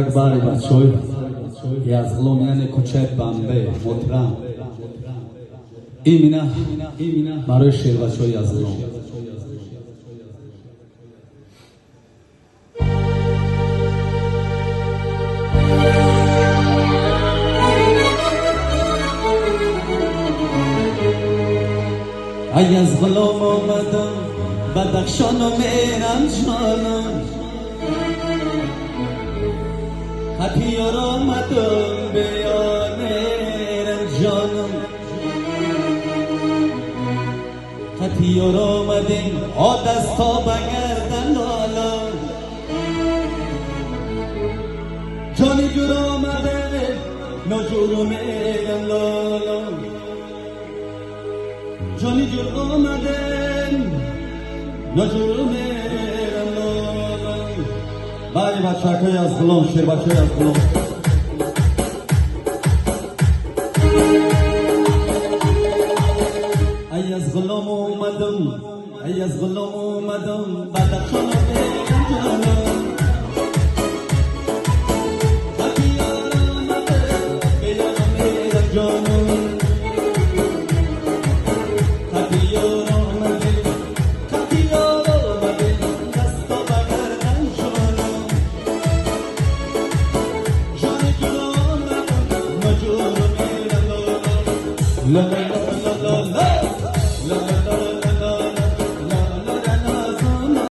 یک باری بچه‌های یزغلومیان کوچه بمبه محترم ایمینا برای شیر بچه‌های یزغلوم ای یزغلوم آمدم بدخشان و میرم جانم خطیار آمدم بیان میرم جانم خطیار آمدیم دستا بگردن لالا جانی جور آمده نجور میرم لالا جانی جور آمده نجور میرم لالا بای بچه‌های یزغلوم شیر بچه‌های یزغلوم ای یزغلوم اومدم ای یزغلوم اومدم بدخشان و میرم جانم خطیار آمده بیان میرم جانم خطیار آمده دستا بگردن جانم جان جور آمدم نجور میرم لالا